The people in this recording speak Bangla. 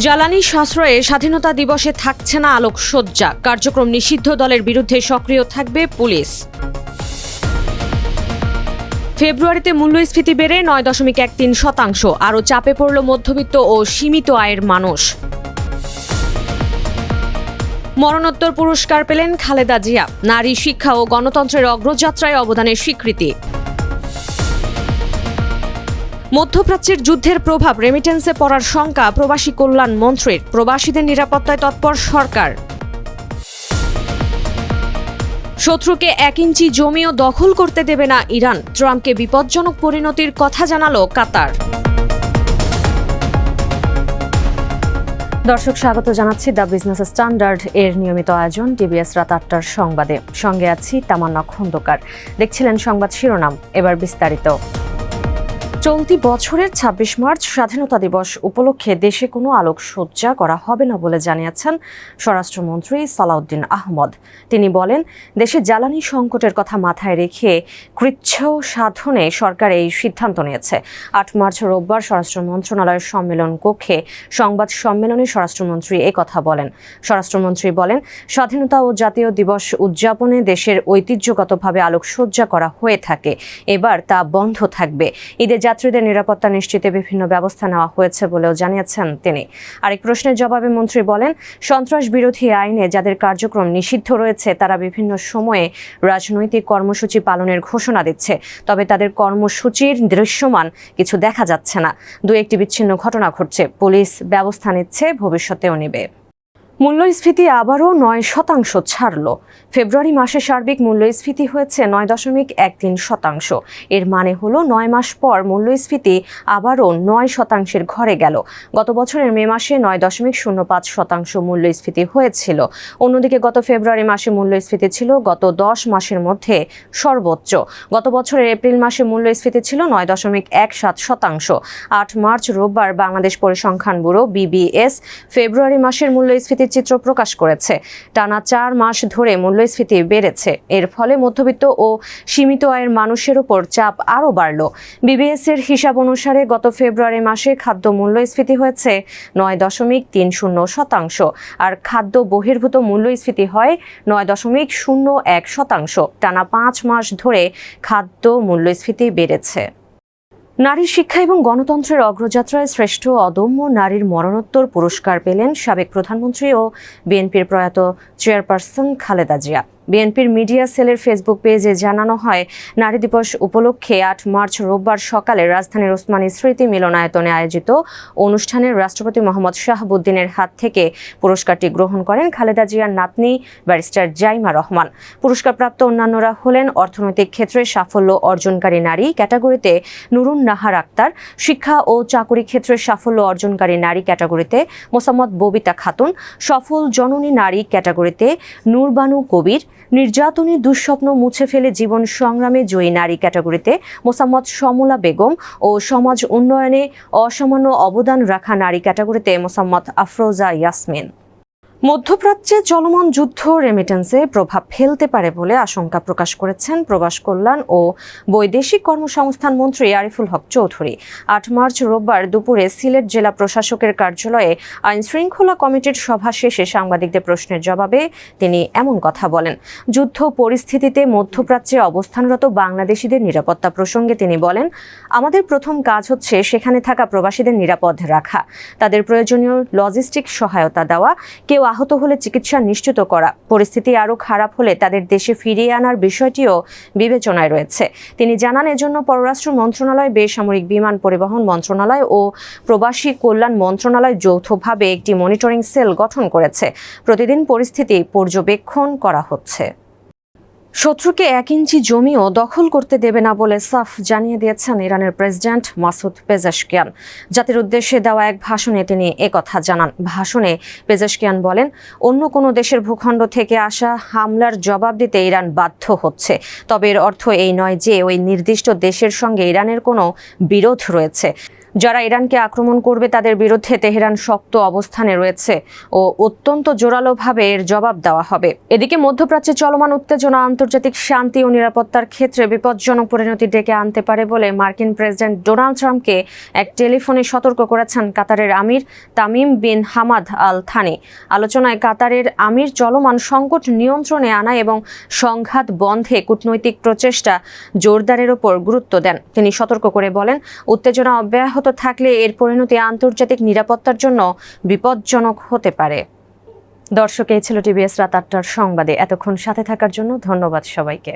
জ্বালানি সাশ্রয়ে স্বাধীনতা দিবসে থাকছে না আলোকসজ্জা, কার্যক্রম নিষিদ্ধ দলের বিরুদ্ধে সক্রিয় থাকবে পুলিশ। ফেব্রুয়ারিতে মূল্যস্ফীতি বেড়ে ৯.13%, আরও চাপে পড়ল মধ্যবিত্ত ও সীমিত আয়ের মানুষ। মরণোত্তর পুরস্কার পেলেন খালেদা জিয়া, নারী শিক্ষা ও গণতন্ত্রের অগ্রযাত্রায় অবদানের স্বীকৃতি। মধ্যপ্রাচ্যের যুদ্ধের প্রভাব রেমিটেন্সে পড়ার শঙ্কা প্রবাসী কল্যাণ মন্ত্রীর, প্রবাসীদের নিরাপত্তায় তৎপর সরকার। শত্রুকে 1 ইঞ্চি জমিও দখল করতে দেবে না ইরান, ট্রাম্পকে বিপজ্জনক পরিণতির কথা জানালো কাতার। দর্শক, স্বাগত জানাচ্ছি দ্য বিজনেস স্ট্যান্ডার্ড এর নিয়মিত আয়োজন ডিবিএস রাত ৮টার সংবাদে। সঙ্গে আছি তামান্না খন্দকার। দেখছিলেন সংবাদ শিরোনাম, এবার বিস্তারিত। চলতি বছরের ২৬ মার্চ স্বাধীনতা দিবস উপলক্ষে দেশে কোনো আলোকসজ্জা করা হবে না বলে জানিয়েছেন স্বরাষ্ট্রমন্ত্রী সালাউদ্দিন আহমদ। তিনি বলেন, দেশে জ্বালানি সংকটের কথা মাথায় রেখে কৃচ্ছ সাধনে সরকার এই সিদ্ধান্ত নিয়েছে। ৮ মার্চ রোববার স্বরাষ্ট্র মন্ত্রণালয়ের সম্মেলন কক্ষে সংবাদ সম্মেলনে স্বরাষ্ট্রমন্ত্রী কথা বলেন। স্বরাষ্ট্রমন্ত্রী বলেন, স্বাধীনতা ও জাতীয় দিবস উদযাপনে দেশের ঐতিহ্যগতভাবে আলোকসজ্জা করা হয়ে থাকে, এবার তা বন্ধ থাকবে। ঈদে যাত্রীদের নিরাপত্তা নিশ্চিতে বিভিন্ন ব্যবস্থা নেওয়া হয়েছে বলেও জানিয়েছেন তিনি। আরেক প্রশ্নের জবাবে মন্ত্রী বলেন, সন্ত্রাস বিরোধী আইনে যাদের কার্যক্রম নিষিদ্ধ রয়েছে তারা বিভিন্ন সময়ে রাজনৈতিক কর্মসূচি পালনের ঘোষণা দিচ্ছে, তবে তাদের কর্মসূচির দৃশ্যমান কিছু দেখা যাচ্ছে না। ২-১টি বিচ্ছিন্ন ঘটনা ঘটছে, পুলিশ ব্যবস্থা নিচ্ছে, ভবিষ্যতেও নেবে। মূল্যস্ফীতি আবারও ৯% ছাড়ল। ফেব্রুয়ারি মাসে সার্বিক মূল্যস্ফীতি হয়েছে ৯.13%। এর মানে হলো ৯ মাস পর মূল্যস্ফীতি আবারও ৯% ঘরে গেল। গত বছরের মে মাসে ৯.০৫% মূল্যস্ফীতি হয়েছিল। অন্যদিকে গত ফেব্রুয়ারি মাসে মূল্যস্ফীতি ছিল গত ১০ মাসের মধ্যে সর্বোচ্চ। গত বছরের এপ্রিল মাসে মূল্যস্ফীতি ছিল ৯.১৭%। ৮ মার্চ রোববার বাংলাদেশ পরিসংখ্যান ব্যুরো বিবিএস ফেব্রুয়ারি মাসের মূল্যস্ফীতি চিত্র প্রকাশ করেছে। টানা ৪ মাস ধরে মূল্যস্ফীতি বেড়েছে। এর ফলে মধ্যবিত্ত ও সীমিত আয়ের মানুষের উপর চাপ আরও বাড়ল। বিবিএস এর হিসাব অনুসারে গত ফেব্রুয়ারি মাসে খাদ্য মূল্যস্ফীতি হয়েছে ৯.৩০%, আর খাদ্য বহির্ভূত মূল্যস্ফীতি হয় ৯.০১%। টানা ৫ মাস ধরে খাদ্য মূল্যস্ফীতি বেড়েছে। নারী শিক্ষা এবং গণতন্ত্রের অগ্রযাত্রায় শ্রেষ্ঠ অদম্য নারীর মরণোত্তর পুরস্কার পেলেন সাবেক প্রধানমন্ত্রী ও বিএনপির প্রয়াত চেয়ারপারসন খালেদা জিয়া। বিএনপির মিডিয়া সেলের ফেসবুক পেজে জানানো হয়, নারী দিবস উপলক্ষে ৮ মার্চ রোববার সকালে রাজধানীর ওসমানী স্মৃতি মিলনায়তনে আয়োজিত অনুষ্ঠানে রাষ্ট্রপতি মোহাম্মদ শাহাবুদ্দিনের হাত থেকে পুরস্কারটি গ্রহণ করেন খালেদা জিয়ার নাতনি ব্যারিস্টার জাইমা রহমান। পুরস্কারপ্রাপ্ত অন্যান্যরা হলেন অর্থনৈতিক ক্ষেত্রে সাফল্য অর্জনকারী নারী ক্যাটাগরিতে নুরুন নাহার আক্তার, শিক্ষা ও চাকুরি ক্ষেত্রে সাফল্য অর্জনকারী নারী ক্যাটাগরিতে মোসাম্মদ ববিতা খাতুন, সফল জননী নারী ক্যাটাগরিতে নূরবানু কবির, নির্যাতনের দুঃস্বপ্ন মুছে ফেলে জীবন সংগ্রামে জয়ী নারী ক্যাটাগরিতে মোসাম্মদ সমলা বেগম ও সমাজ উন্নয়নে অসামান্য অবদান রাখা নারী ক্যাটাগরিতে মোসাম্মদ আফরোজা ইয়াসমিন। মধ্যপ্রাচ্যে চলমান যুদ্ধ রেমিটেন্সে প্রভাব ফেলতে পারে বলে আশঙ্কা প্রকাশ করেছেন প্রবাস কল্যাণ ও বৈদেশিক কর্মসংস্থান মন্ত্রী আরিফুল হক চৌধুরী। ৮ মার্চ রোববার দুপুরে সিলেট জেলা প্রশাসকের কার্যালয়ে আইন শৃঙ্খলা কমিটির সভা শেষে সাংবাদিকদের প্রশ্নের জবাবে তিনি এমন কথা বলেন। যুদ্ধ পরিস্থিতিতে মধ্যপ্রাচ্যে অবস্থানরত বাংলাদেশিদের নিরাপত্তা প্রসঙ্গে তিনি বলেন, আমাদের প্রথম কাজ হচ্ছে সেখানে থাকা প্রবাসীদের নিরাপদ রাখা, তাদের প্রয়োজনীয় লজিস্টিক সহায়তা দেওয়া, কেউ আহত হলে চিকিৎসা নিশ্চিত করা, পরিস্থিতি আরও খারাপ হলে তাদের দেশে ফিরিয়ে আনার বিষয়টিও বিবেচনায় রয়েছে। তিনি জানান, এজন্য পররাষ্ট্র মন্ত্রণালয়, বেসামরিক বিমান পরিবহন মন্ত্রণালয় ও প্রবাসী কল্যাণ মন্ত্রণালয় যৌথভাবে একটি মনিটরিং সেল গঠন করেছে। প্রতিদিন পরিস্থিতি পর্যবেক্ষণ করা হচ্ছে। শত্রুকে ১ ইঞ্চি জমিও দখল করতে দেবে না বলে সাফ জানিয়ে দিয়েছেন ইরানের প্রেসিডেন্ট মাসুদ পেজেশকিয়ান। জাতির উদ্দেশ্যে দেওয়া এক ভাষণে তিনি একথা জানান। ভাষণে পেজেশকিয়ান বলেন, অন্য কোনো দেশের ভূখণ্ড থেকে আসা হামলার জবাব দিতে ইরান বাধ্য হচ্ছে, তবে এর অর্থ এই নয় যে ওই নির্দিষ্ট দেশের সঙ্গে ইরানের কোনো বিরোধ রয়েছে। যারা ইরানকে আক্রমণ করবে তাদের বিরুদ্ধে তেহরান শক্ত অবস্থানে রয়েছে ও অত্যন্ত জোরালোভাবে এর জবাব দেওয়া হবে। এদিকে মধ্যপ্রাচ্যে চলমান উত্তেজনা আন্তর্জাতিক শান্তি ও নিরাপত্তার ক্ষেত্রে বিপজ্জনক পরিণতি ডেকে আনতে পারে বলে মার্কিন প্রেসিডেন্ট ডোনাল্ড ট্রাম্পকে এক টেলিফোনে সতর্ক করেছেন কাতারের আমির Tamim bin Hamad Al Thani. আলোচনায় কাতারের আমির চলমান সংকট নিয়ন্ত্রণে আনা এবং সংঘাত বন্ধে কূটনৈতিক প্রচেষ্টা জোরদারের ওপর গুরুত্ব দেন। তিনি সতর্ক করে বলেন, উত্তেজনা অব্যাহত থাকলে এর পরিণতি আন্তর্জাতিক নিরাপত্তার জন্য বিপজ্জনক হতে পারে। দর্শক, এই ছিল টিভিএস রাত ৮টার সংবাদে। এতক্ষণ সাথে থাকার জন্য ধন্যবাদ সবাইকে।